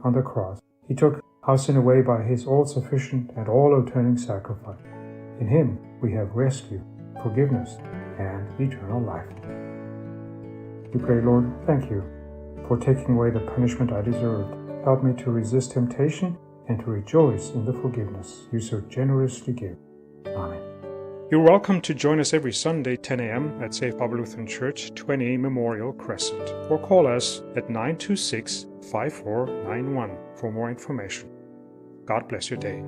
on the cross, he took our sin away by his all-sufficient and all-atoning sacrifice. In him we have rescue, forgiveness, and eternal life. We pray, Lord, thank you for taking away the punishment I deserved. Help me to resist temptation and to rejoice in the forgiveness you so generously give. Amen. You're welcome to join us every Sunday, 10 a.m. at Safe Harbor Lutheran Church, 20 Memorial Crescent, or call us at 926-5491 for more information. God bless your day.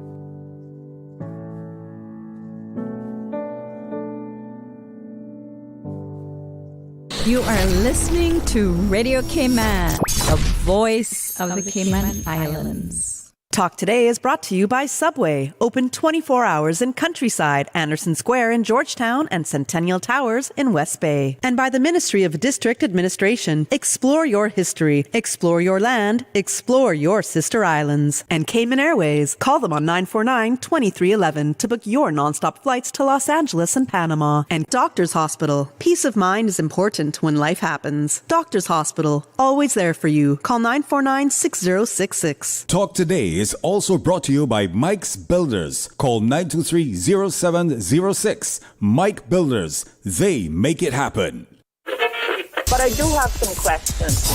You are listening to Radio Cayman, the voice of the Cayman Islands. Talk Today is brought to you by Subway, open 24 hours in Countryside, Anderson Square in Georgetown, and Centennial Towers in West Bay. And by the Ministry of District Administration. Explore your history, explore your land, explore your sister islands. And Cayman Airways. Call them on 949-2311 to book your nonstop flights to Los Angeles and Panama. And Doctors Hospital. Peace of mind is important when life happens. Doctors Hospital, always there for you. Call 949-6066. Talk Today is also brought to you by Mike's Builders. Call 923-0706. Mike Builders. They make it happen. But I do have some questions.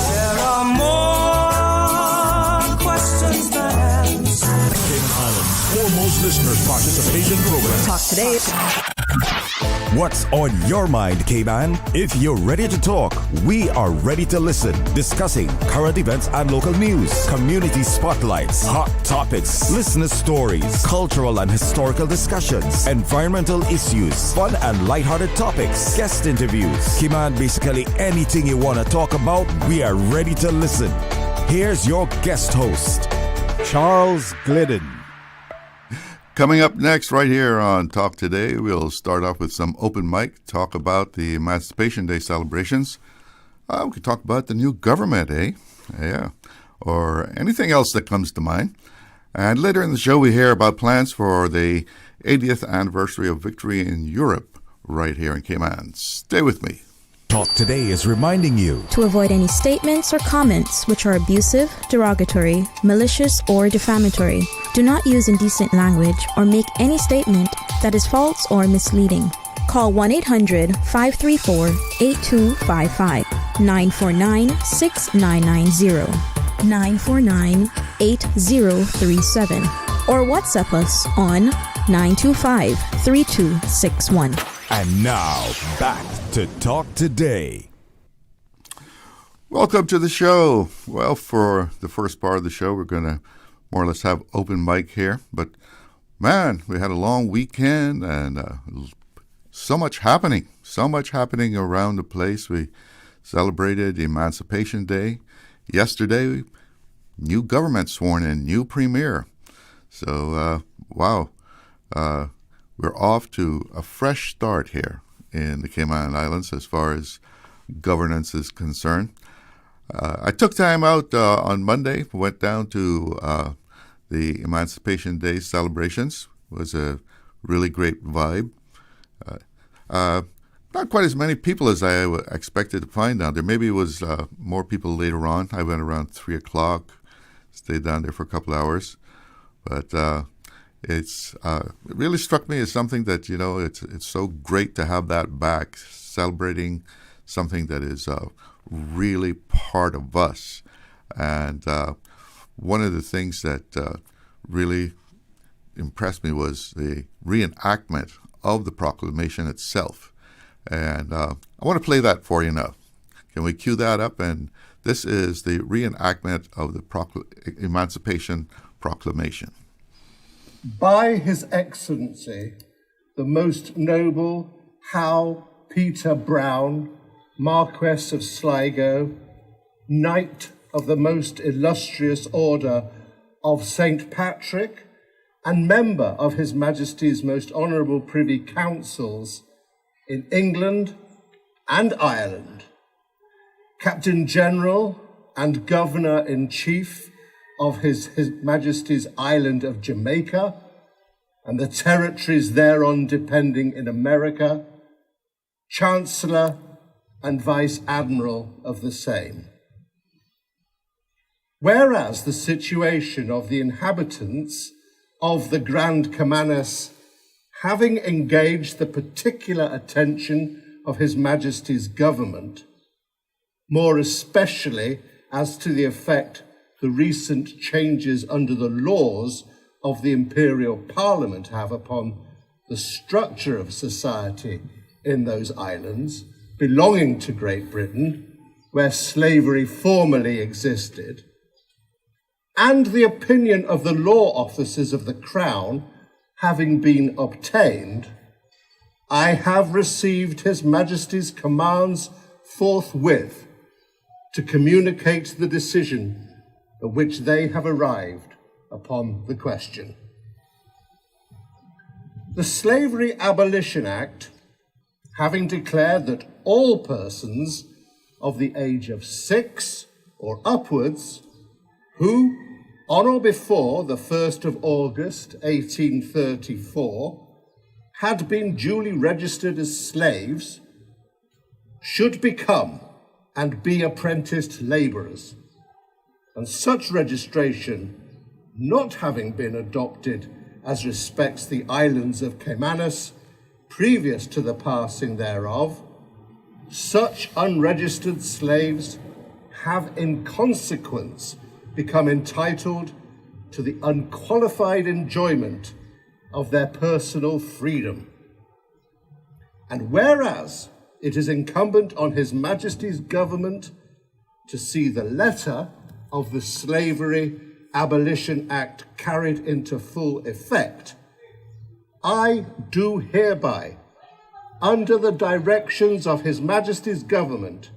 There are more questions than answers. Cayman Islands foremost listeners participation program. Talk Today. What's on your mind, Cayman? If you're ready to talk, we are ready to listen. Discussing current events and local news, community spotlights, hot topics, listener stories, cultural and historical discussions, environmental issues, fun and lighthearted topics, guest interviews. Cayman, basically anything you want to talk about, we are ready to listen. Here's your guest host, Charles Glidden. Coming up next, right here on Talk Today, we'll start off with some open mic, talk about the Emancipation Day celebrations. We could talk about the new government, eh? Yeah. Or anything else that comes to mind. And later in the show, we hear about plans for the 80th anniversary of victory in Europe, right here in Cayman. Stay with me. Talk Today is reminding you to avoid any statements or comments which are abusive, derogatory, malicious, or defamatory. Do not use indecent language or make any statement that is false or misleading. Call 1-800-534-8255, 949-6990, 949-8037, or WhatsApp us on 925-3261. And now, back to Talk Today. Welcome to the show. Well, for the first part of the show, we're going to more or less have open mic here. But, man, we had a long weekend and so much happening around the place. We celebrated Emancipation Day. Yesterday, new government sworn in, new premier. So, wow. We're off to a fresh start here in the Cayman Islands as far as governance is concerned. I took time out on Monday, went down to the Emancipation Day celebrations. It was a really great vibe. Not quite as many people as I expected to find down there. Maybe it was more people later on. I went around 3 o'clock, stayed down there for a couple hours. But it really struck me as something that, you know, it's so great to have that back, celebrating something that is really part of us. And one of the things that really impressed me was the reenactment of the proclamation itself. And I want to play that for you now. Can we cue that up? And this is the reenactment of the Emancipation Proclamation. By His Excellency, the Most Noble Howe Peter Brown, Marquess of Sligo, Knight of the Most Illustrious Order of St. Patrick, and member of His Majesty's Most Honourable Privy Councils in England and Ireland, Captain General and Governor-in-Chief of His Majesty's Island of Jamaica and the territories thereon depending in America, Chancellor and Vice Admiral of the same. Whereas the situation of the inhabitants of the Grand Caymanas, having engaged the particular attention of His Majesty's government, more especially as to the effect the recent changes under the laws of the Imperial Parliament have upon the structure of society in those islands belonging to Great Britain, where slavery formerly existed, and the opinion of the law officers of the Crown having been obtained, I have received His Majesty's commands forthwith to communicate the decision at which they have arrived upon the question. The Slavery Abolition Act, having declared that all persons of the age of 6 or upwards who, on or before the 1st of August 1834, had been duly registered as slaves, should become and be apprenticed labourers, and such registration not having been adopted as respects the islands of Caymanas previous to the passing thereof, such unregistered slaves have in consequence become entitled to the unqualified enjoyment of their personal freedom. And whereas it is incumbent on His Majesty's government to see the letter of the Slavery Abolition Act carried into full effect, I do hereby, under the directions of His Majesty's government,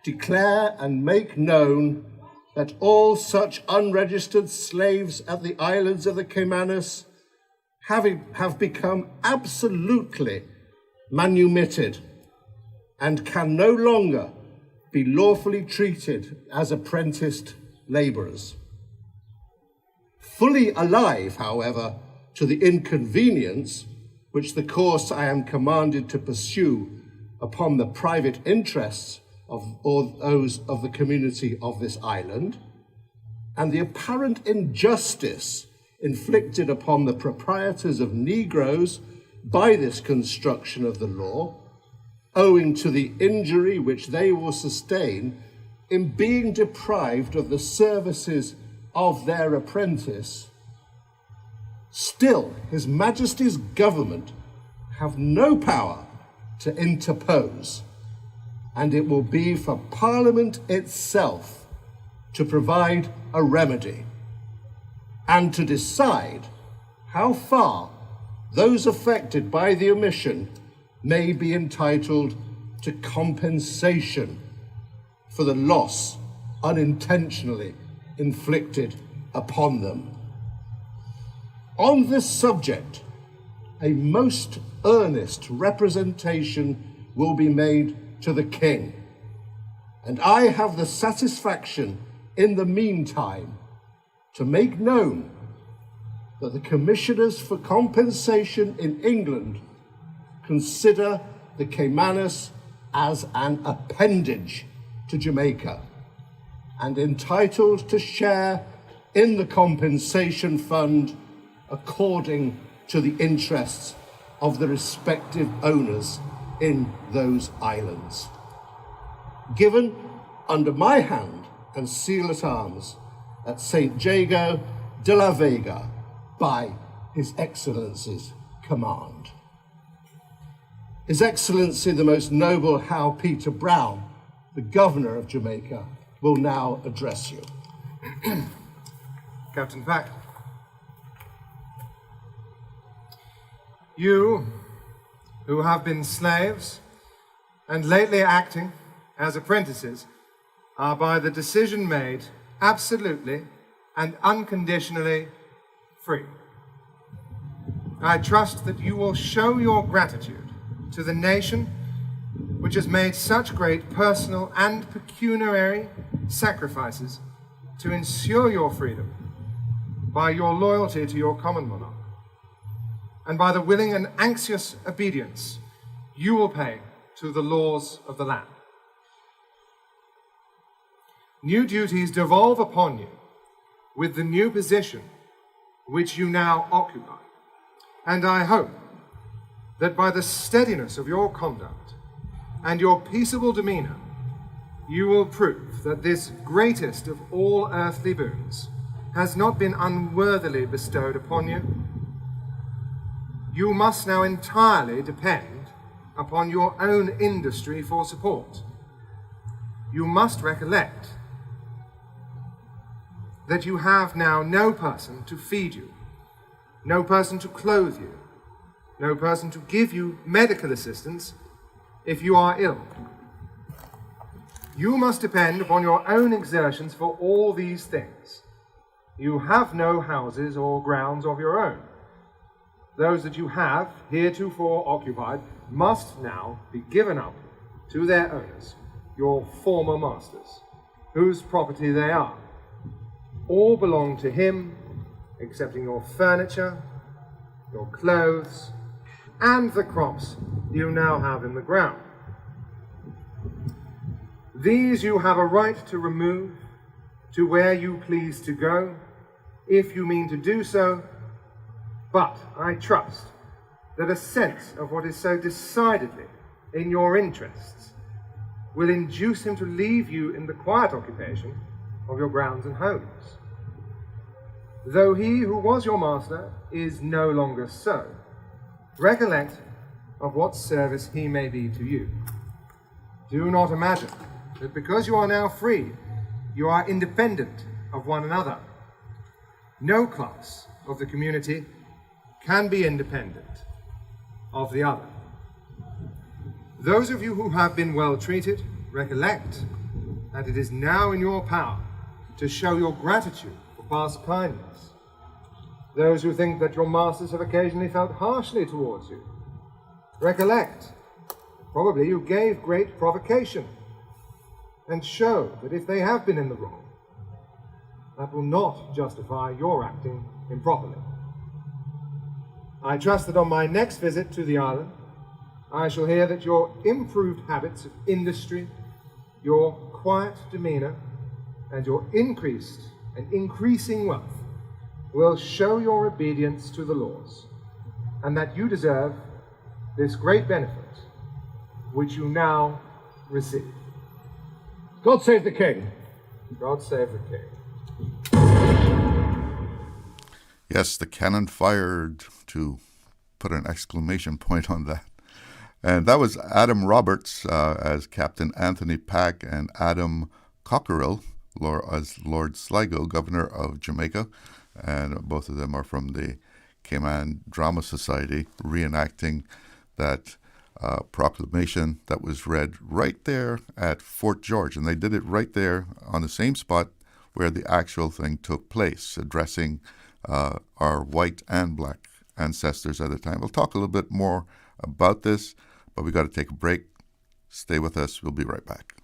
declare and make known that all such unregistered slaves at the islands of the Caymanas have become absolutely manumitted and can no longer be lawfully treated as apprenticed labourers. Fully alive, however, to the inconvenience which the course I am commanded to pursue upon the private interests of all those of the community of this island, and the apparent injustice inflicted upon the proprietors of Negroes by this construction of the law, owing to the injury which they will sustain in being deprived of the services of their apprentice, still His Majesty's government have no power to interpose, and it will be for Parliament itself to provide a remedy and to decide how far those affected by the omission may be entitled to compensation for the loss unintentionally inflicted upon them. On this subject, a most earnest representation will be made to the King, and I have the satisfaction in the meantime to make known that the Commissioners for Compensation in England consider the Caymanas as an appendage to Jamaica and entitled to share in the compensation fund according to the interests of the respective owners in those islands. Given under my hand and seal at arms at St. Jago de la Vega by His Excellency's command. His Excellency the Most Noble Howe Peter Brown, the Governor of Jamaica, will now address you. Captain Pack, you who have been slaves and lately acting as apprentices are by the decision made absolutely and unconditionally free. I trust that you will show your gratitude to the nation which has made such great personal and pecuniary sacrifices to ensure your freedom by your loyalty to your common monarch, and by the willing and anxious obedience you will pay to the laws of the land. new duties devolve upon you with the new position which you now occupy. And I hope that by the steadiness of your conduct and your peaceable demeanor, you will prove that this greatest of all earthly boons has not been unworthily bestowed upon you. You must now entirely depend upon your own industry for support. You must recollect that you have now no person to feed you, no person to clothe you, no person to give you medical assistance if you are ill. You must depend upon your own exertions for all these things. You have no houses or grounds of your own. Those that you have heretofore occupied must now be given up to their owners, your former masters, whose property they are. All belong to him, excepting your furniture, your clothes, and the crops you now have in the ground. These you have a right to remove to where you please to go, if you mean to do so, but I trust that a sense of what is so decidedly in your interests will induce him to leave you in the quiet occupation of your grounds and homes. Though he who was your master is no longer so, recollect of what service he may be to you. Do not imagine that because you are now free, you are independent of one another. No class of the community can be independent of the other. Those of you who have been well treated, recollect that it is now in your power to show your gratitude for past kindness. Those who think that your masters have occasionally felt harshly towards you, recollect, probably you gave great provocation, and show that if they have been in the wrong, that will not justify your acting improperly. I trust that on my next visit to the island, I shall hear that your improved habits of industry, your quiet demeanor, and your increased and increasing wealth will show your obedience to the laws, and that you deserve this great benefit which you now receive. God save the King. God save the King. Yes, the cannon fired, to put an exclamation point on that. And that was Adam Roberts as Captain Anthony Pack, and Adam Cockerell as Lord Sligo, Governor of Jamaica. And both of them are from the Cayman Drama Society, reenacting that proclamation that was read right there at Fort George. And they did it right there on the same spot where the actual thing took place, addressing our white and black ancestors at the time. We'll talk a little bit more about this, but we got to take a break. Stay with us. We'll be right back.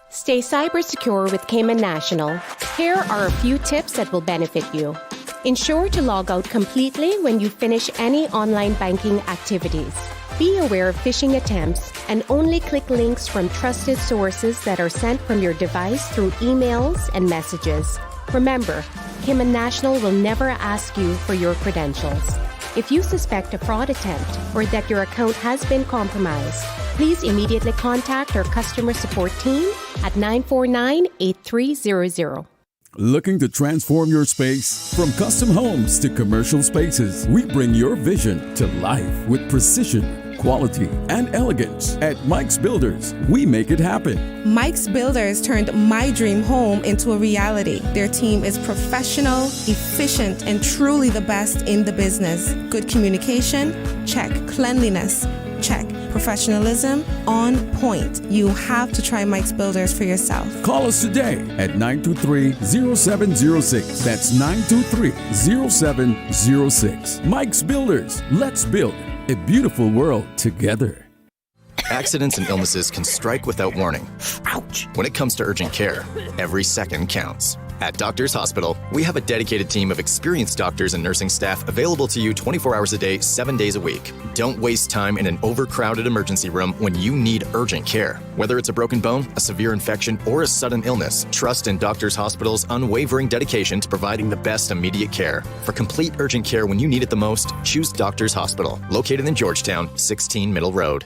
Stay cyber secure with Cayman National. Here are a few tips that will benefit you. Ensure to log out completely when you finish any online banking activities. Be aware of phishing attempts and only click links from trusted sources that are sent from your device through emails and messages. Remember, Cayman National will never ask you for your credentials. If you suspect a fraud attempt or that your account has been compromised, please immediately contact our customer support team at 949-8300. Looking to transform your space? From custom homes to commercial spaces, we bring your vision to life with precision, quality, and elegance. At Mike's Builders, we make it happen. Mike's Builders turned my dream home into a reality. Their team is professional, efficient, and truly the best in the business. Good communication? Check. Cleanliness? Check. Professionalism? On point. You have to try Mike's Builders for yourself. Call us today at 923-0706. That's 923-0706. Mike's Builders. Let's build a beautiful world together. Accidents and illnesses can strike without warning. Ouch! When it comes to urgent care, every second counts. At Doctors Hospital, we have a dedicated team of experienced doctors and nursing staff available to you 24 hours a day, 7 days a week. Don't waste time in an overcrowded emergency room when you need urgent care. Whether it's a broken bone, a severe infection, or a sudden illness, trust in Doctors Hospital's unwavering dedication to providing the best immediate care. For complete urgent care when you need it the most, choose Doctors Hospital, located in Georgetown, 16 Middle Road.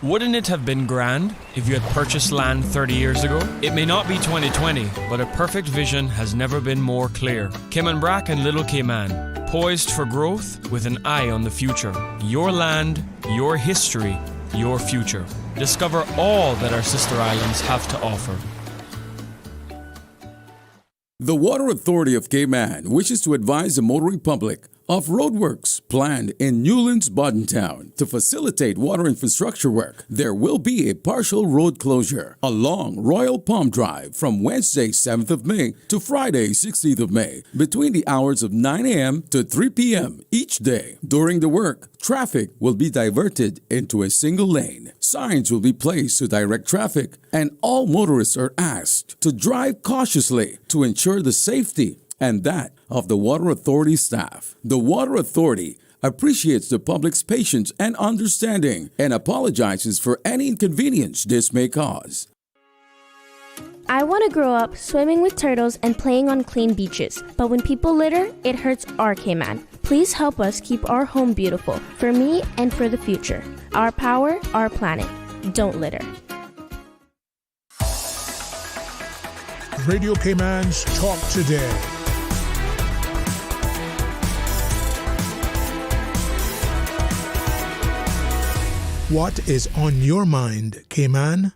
Wouldn't it have been grand if you had purchased land 30 years ago? It may not be 2020, but a perfect vision has never been more clear. Cayman Brac and Little Cayman, poised for growth with an eye on the future. Your land, your history, your future. Discover all that our sister islands have to offer. The Water Authority of Cayman wishes to advise the motoring public of roadworks planned in Newlands, Bodentown. To facilitate water infrastructure work, there will be a partial road closure along Royal Palm Drive from Wednesday, 7th of May to Friday, 16th of May, between the hours of 9 a.m. to 3 p.m. each day. During the work, traffic will be diverted into a single lane. Signs will be placed to direct traffic, and all motorists are asked to drive cautiously to ensure the safety and that of the Water Authority staff. The Water Authority appreciates the public's patience and understanding and apologizes for any inconvenience this may cause. I want to grow up swimming with turtles and playing on clean beaches, but when people litter, it hurts our Cayman. Please help us keep our home beautiful, for me and for the future. Our power, our planet. Don't litter. Radio Cayman's Talk Today. What is on your mind, Cayman?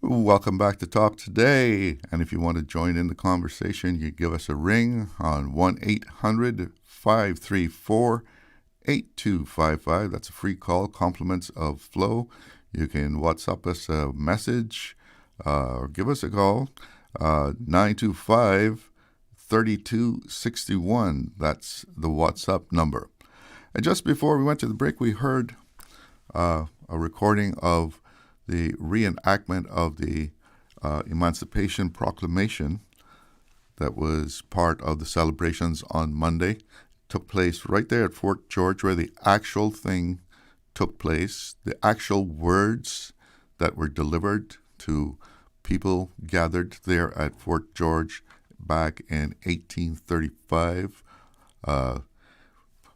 Welcome back to Talk Today. And if you want to join in the conversation, you give us a ring on 1-800-534-8255. That's a free call, compliments of Flow. You can WhatsApp us a message or give us a call, 925-3261. That's the WhatsApp number. And just before we went to the break, we heard a recording of the reenactment of the Emancipation Proclamation that was part of the celebrations on Monday. Took place right there at Fort George, where the actual thing took place. The actual words that were delivered to people gathered there at Fort George back in 1835.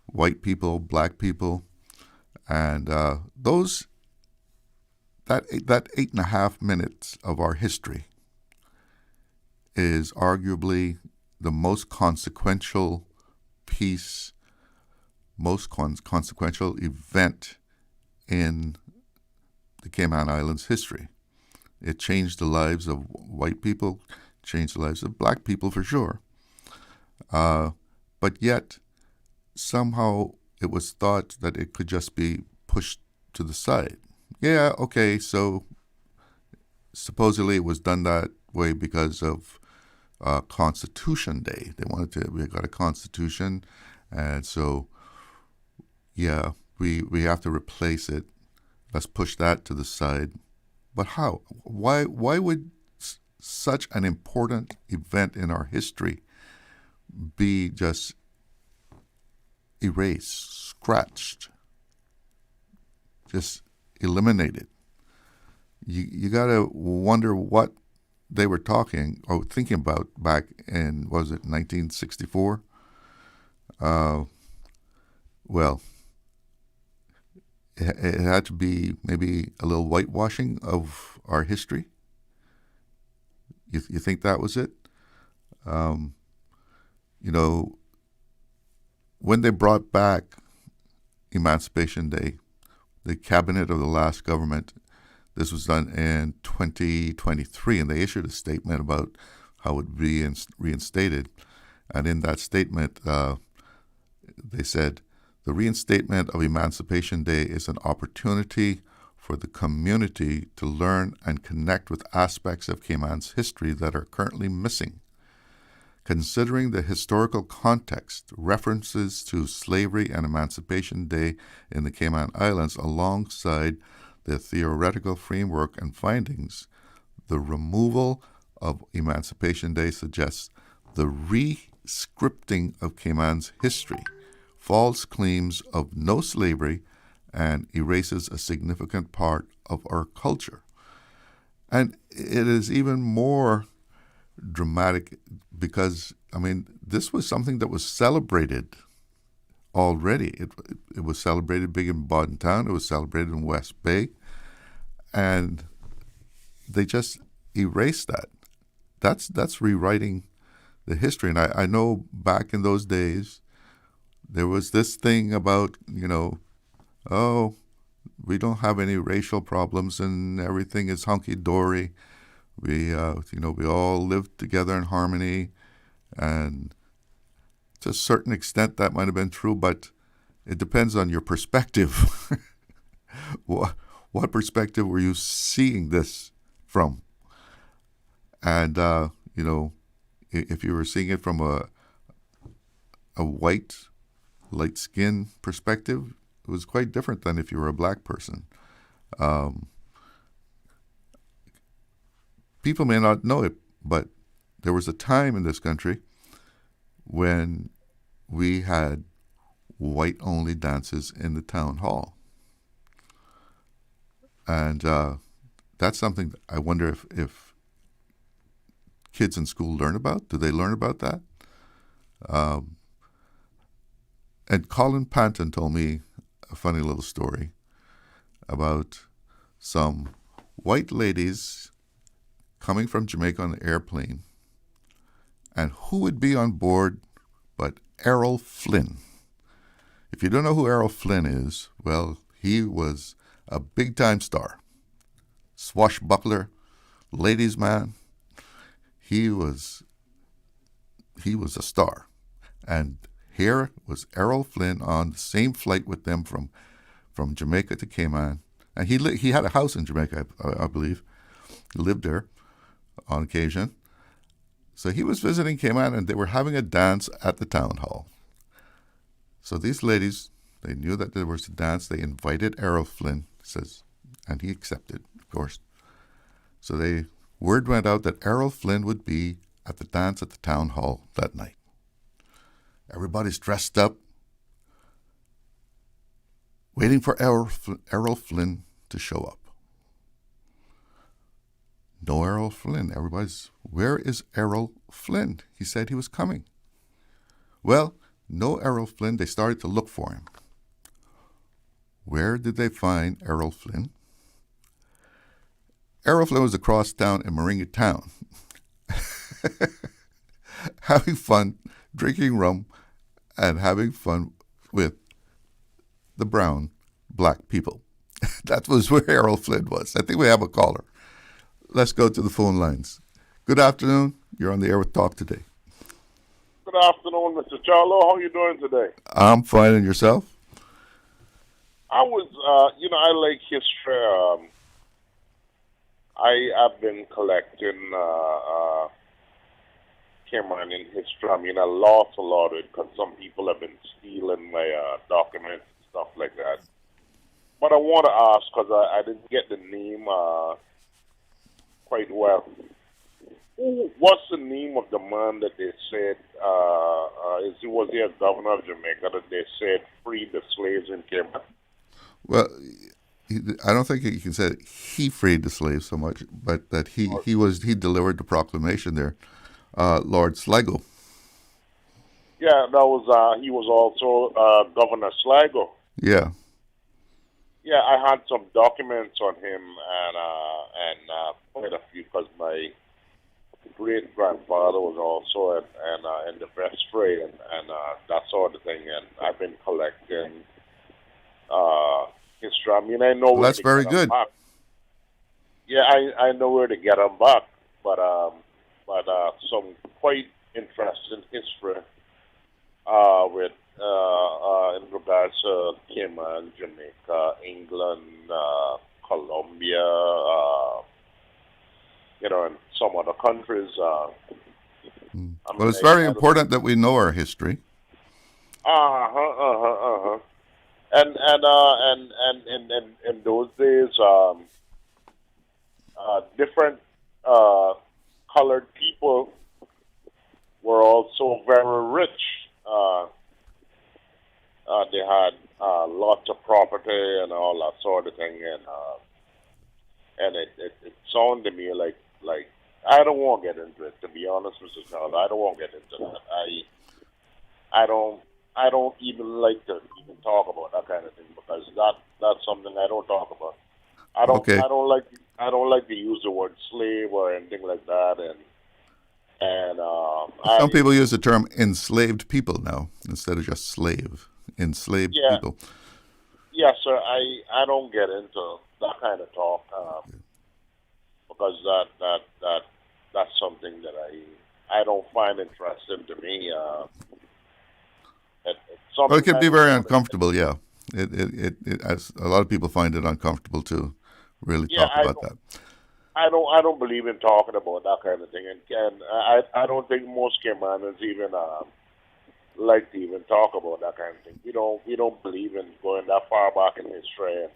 White people, black people. And that 8.5 minutes of our history is arguably the most consequential piece, most consequential event in the Cayman Islands history. It changed the lives of white people, changed the lives of black people for sure. But yet, somehow it was thought that it could just be pushed to the side. Yeah, okay, so supposedly it was done that way because of Constitution Day. They wanted to, we got a constitution, and so, yeah, we have to replace it. Let's push that to the side. But how? Why would such an important event in our history be just erased, scratched, just eliminated? You got to wonder what they were talking or thinking about back in, was it 1964? Well, it had to be maybe a little whitewashing of our history. You think that was it? You know, when they brought back Emancipation Day, the cabinet of the last government, this was done in 2023, and they issued a statement about how it would be reinstated. And in that statement, they said, the reinstatement of Emancipation Day is an opportunity for the community to learn and connect with aspects of Cayman's history that are currently missing. Considering the historical context, references to slavery and Emancipation Day in the Cayman Islands alongside the theoretical framework and findings, the removal of Emancipation Day suggests the re-scripting of Cayman's history, false claims of no slavery, and erases a significant part of our culture. And it is even more dramatic because, this was something that was celebrated already. It was celebrated big in Bodden Town. It was celebrated in West Bay. And they just erased that. That's rewriting the history. And I know back in those days, there was this thing about, we don't have any racial problems and everything is hunky-dory. We all live together in harmony. And to a certain extent, that might have been true, but it depends on your perspective. What perspective were you seeing this from? And, if you were seeing it from a white, light-skinned perspective, it was quite different than if you were a black person. People may not know it, but there was a time in this country when we had white-only dances in the town hall. And that's something that I wonder if kids in school learn about. Do they learn about that? And Colin Panton told me a funny little story about some white ladies coming from Jamaica on an airplane. And who would be on board but Errol Flynn? If you don't know who Errol Flynn is, well, he was a big-time star. Swashbuckler, ladies' man. He was a star. And here was Errol Flynn on the same flight with them from Jamaica to Cayman. And he had a house in Jamaica, I believe. He lived there on occasion. So he was visiting Cayman, and they were having a dance at the town hall. So these ladies, they knew that there was a dance. They invited Errol Flynn, and he accepted, of course. So word went out that Errol Flynn would be at the dance at the town hall that night. Everybody's dressed up, waiting for Errol Flynn to show up. No Errol Flynn. Where is Errol Flynn? He said he was coming. Well, no Errol Flynn. They started to look for him. Where did they find Errol Flynn? Errol Flynn was across town in Moringa Town, having fun, drinking rum, and having fun with the brown, black people. That was where Errol Flynn was. I think we have a caller. Let's go to the phone lines. Good afternoon. You're on the air with Talk Today. Good afternoon, Mr. Charlo. How are you doing today? I'm fine. And yourself? I was, I like history. I have been collecting Cayman in history. I lost a lot of it because some people have been stealing my documents and stuff like that. But I want to ask, because I didn't get the name quite well. What's the name of the man that they said, was he a governor of Jamaica, that they said freed the slaves in Cayman? Well, I don't think you can say he freed the slaves so much, but that he delivered the proclamation there, Lord Sligo. Yeah, he was also Governor Sligo. Yeah. Yeah, I had some documents on him and quite a few, because my great grandfather was also in the vestry and that sort of thing, and I've been collecting history. I know where that's to very get good. Them back. Yeah, I know where to get them back, but some quite interesting history with in regards to Cayman, Jamaica, England, Colombia, and some other countries. Well, it's very important that we know our history. And in those days, different colored people were also very rich. They had lots of property and all that sort of thing, and it sounded to me like I don't want to get into it, to be honest, Mr. Charles. I don't want to get into that. I don't even like to even talk about that kind of thing, because that's something I don't talk about. I don't like to use the word slave or anything like that, and some people use the term enslaved people now instead of just slave. Enslaved people. Yes, sir. I don't get into that kind of talk because that's something that I don't find interesting to me. Well, it can be very uncomfortable. Yeah, it as a lot of people find it uncomfortable to really talk about that. I don't believe in talking about that kind of thing, and I don't think most Caymanans even like to even talk about that kind of thing. We don't believe in going that far back in history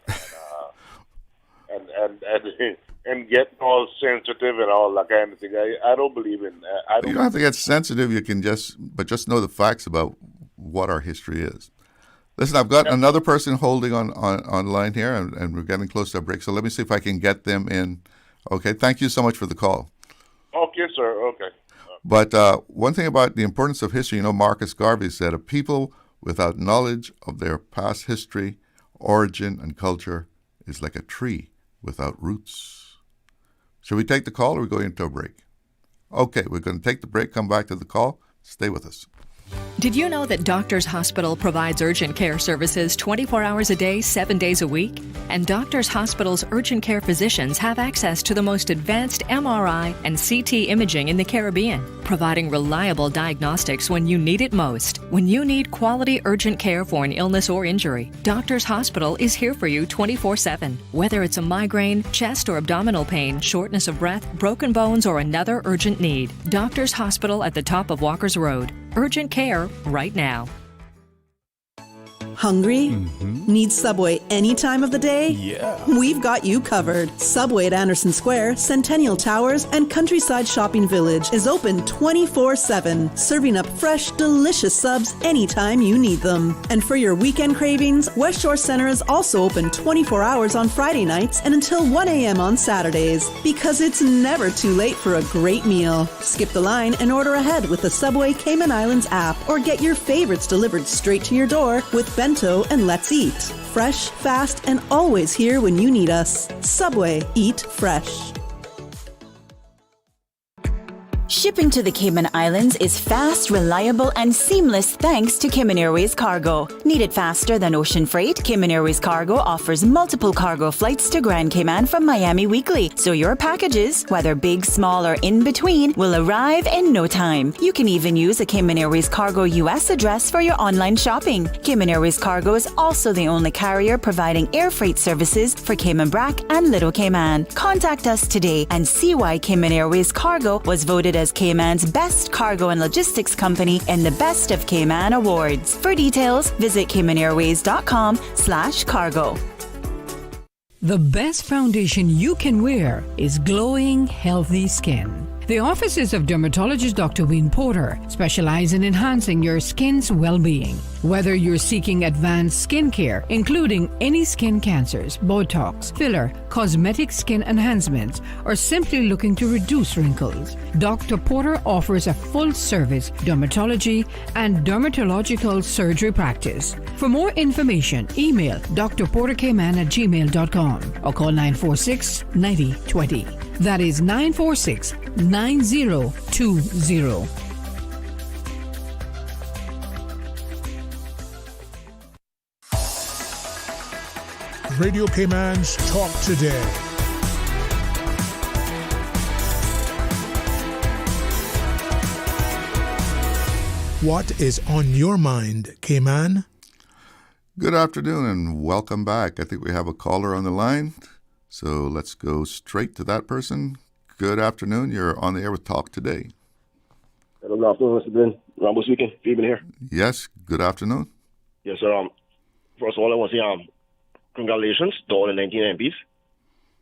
and getting all sensitive and all that kind of thing. I don't believe in. You don't have to get sensitive. You can just know the facts about what our history is. Listen, I've got another person holding on line here, and we're getting close to a break. So let me see if I can get them in. Okay, thank you so much for the call. Okay, sir. Okay. But one thing about the importance of history, Marcus Garvey said, a people without knowledge of their past history, origin, and culture is like a tree without roots. Shall we take the call or are we going into a break? Okay, we're going to take the break, come back to the call. Stay with us. Did you know that Doctors Hospital provides urgent care services 24 hours a day, 7 days a week? And Doctors Hospital's urgent care physicians have access to the most advanced MRI and CT imaging in the Caribbean, providing reliable diagnostics when you need it most. When you need quality urgent care for an illness or injury, Doctors Hospital is here for you 24/7. Whether it's a migraine, chest or abdominal pain, shortness of breath, broken bones, or another urgent need, Doctors Hospital at the top of Walker's Road. Urgent care right now. Hungry? Need Subway any time of the day? Yeah. We've got you covered. Subway at Anderson Square, Centennial Towers, and Countryside Shopping Village is open 24/7, serving up fresh, delicious subs anytime you need them. And for your weekend cravings, West Shore Center is also open 24 hours on Friday nights and until 1 a.m. on Saturdays, because it's never too late for a great meal. Skip the line and order ahead with the Subway Cayman Islands app, or get your favorites delivered straight to your door with Bento and Let's Eat. Fresh, fast, and always here when you need us. Subway. Eat fresh. Shipping to the Cayman Islands is fast, reliable, and seamless thanks to Cayman Airways Cargo. Need it faster than ocean freight? Cayman Airways Cargo offers multiple cargo flights to Grand Cayman from Miami weekly, so your packages, whether big, small, or in between, will arrive in no time. You can even use a Cayman Airways Cargo US address for your online shopping. Cayman Airways Cargo is also the only carrier providing air freight services for Cayman Brac and Little Cayman. Contact us today and see why Cayman Airways Cargo was voted as Cayman's best cargo and logistics company in the Best of Cayman Awards. For details, visit CaymanAirways.com/cargo. The best foundation you can wear is glowing, healthy skin. The offices of dermatologist Dr. Wayne Porter specialize in enhancing your skin's well-being. Whether you're seeking advanced skin care, including any skin cancers, Botox, filler, cosmetic skin enhancements, or simply looking to reduce wrinkles, Dr. Porter offers a full-service dermatology and dermatological surgery practice. For more information, email drportercayman@gmail.com or call 946-9020. That is 946-9020. Radio Cayman's Talk Today. What is on your mind, Cayman? Good afternoon and welcome back. I think we have a caller on the line, so let's go straight to that person. Good afternoon. You're on the air with Talk Today. Good afternoon, Mr. Ben. Rambo speaking. Even here. Yes. Good afternoon. Yes, sir. First of all, I want to say congratulations to all the 19 MPs,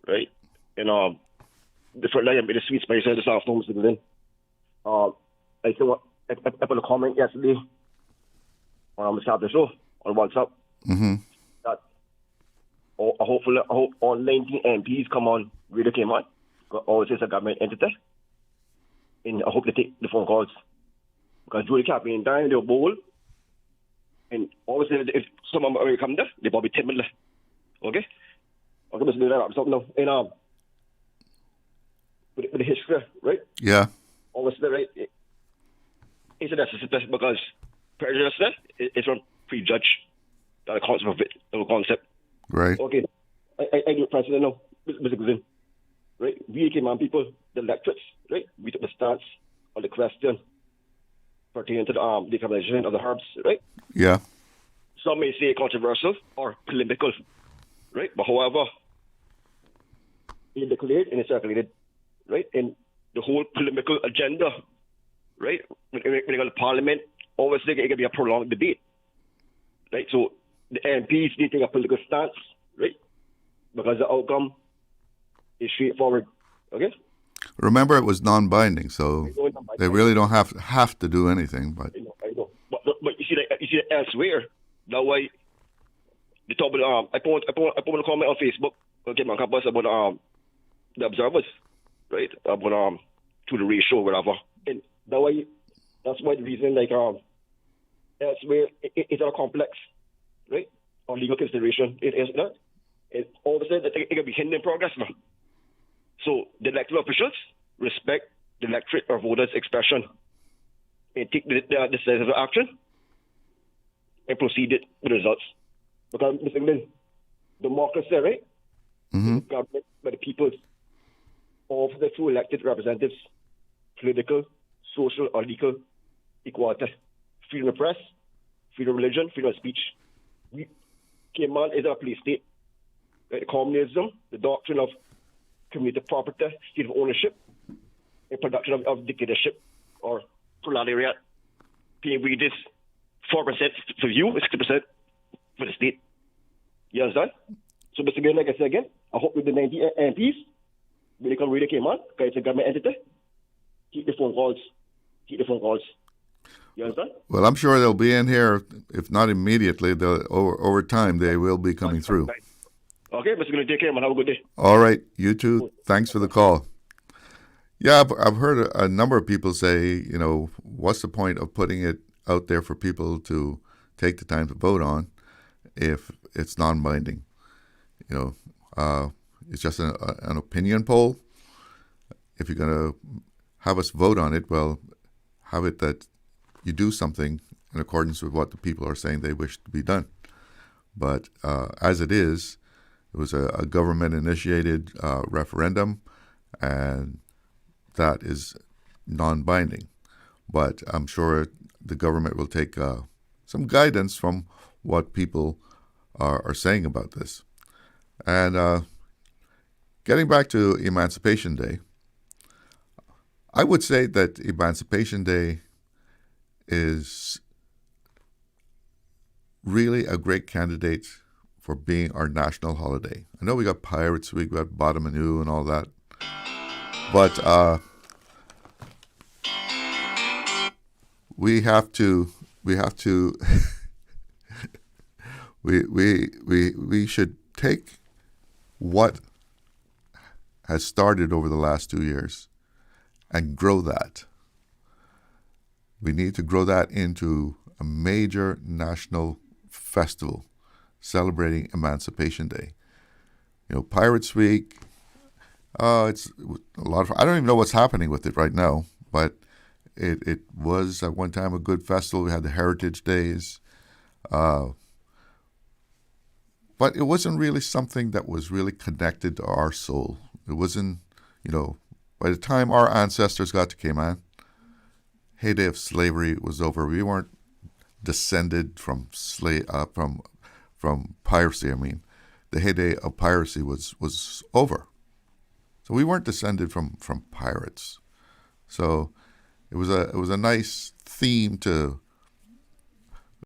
right? And the front line, the sweet spice of this afternoon, Mr. Glidden. I put a comment yesterday on the start of the show on WhatsApp that I hope all 19 MPs come on Radio Cayman. Always is a government entity. And I hope they take the phone calls. Because during the campaign time, they're bold. And obviously, if someone will come there, they'll probably timid. Okay? Okay, let's do that. Something now. And, with the history, right? Yeah. Obviously, right? It's a necessity because prejudice is from prejudge. That's a concept. Right. Okay. I do President now, Mr. Glidden. Right? We Cayman people, the electorates, right? We took the stance on the question pertaining to the decriminalization of the herbs, right? Yeah. Some may say controversial or polemical, right? But however, it declared and it circulated, right? And the whole polemical agenda, right? When you go to Parliament, obviously it can be a prolonged debate, right? So the MPs need to take a political stance, right? Because the outcome is straightforward, okay? Remember, it was non-binding, so they really don't have to do anything. But I know. But you see that elsewhere. That way, the top of I put a comment on Facebook, okay, my campus about the observers, right? About to the ratio, whatever. And that way, that's why the reason like elsewhere it's a complex, right? Or legal consideration. It is not. It all of a sudden it can be hindering progress now. So the elected officials respect the electorate or voters' expression and take the decisive action and proceed with the results. Because, Mr. Glidden, democracy, right? Government by the people of the true elected representatives, political, social, or legal equality, freedom of press, freedom of religion, freedom of speech. Cayman is a police state. Right? Communism, the doctrine of community property, state of ownership, and production of dictatorship or proletariat. Paying wages 4% for you, 60% for the state. You understand? So, Mr. Glidden, like I said again, I hope with the 90 MPs, when they come Radio Cayman, because it's a government entity, keep the phone calls. You understand? Well, I'm sure they'll be in here, if not immediately, over time they will be coming through. Okay, Mr. Glidden, take care, man. Have a good day. All right, you too. Thanks for the call. Yeah, I've heard a number of people say, what's the point of putting it out there for people to take the time to vote on if it's non-binding? It's just an opinion poll. If you're going to have us vote on it, well, have it that you do something in accordance with what the people are saying they wish to be done. But as it is, it was a government-initiated referendum, and that is non-binding. But I'm sure the government will take some guidance from what people are saying about this. And getting back to Emancipation Day, I would say that Emancipation Day is really a great candidate for being our national holiday. I know we got Pirates Week, we got Bottomanu and all that, but we have to we should take what has started over the last 2 years and grow that. We need to grow that into a major national festival celebrating Emancipation Day. Pirates Week, it's a lot of, I don't even know what's happening with it right now, but it was at one time a good festival. We had the Heritage Days, but it wasn't really something that was really connected to our soul. It wasn't, by the time our ancestors got to Cayman, heyday of slavery was over. We weren't descended from piracy. I mean, the heyday of piracy was over. So we weren't descended from pirates. So it was a nice theme to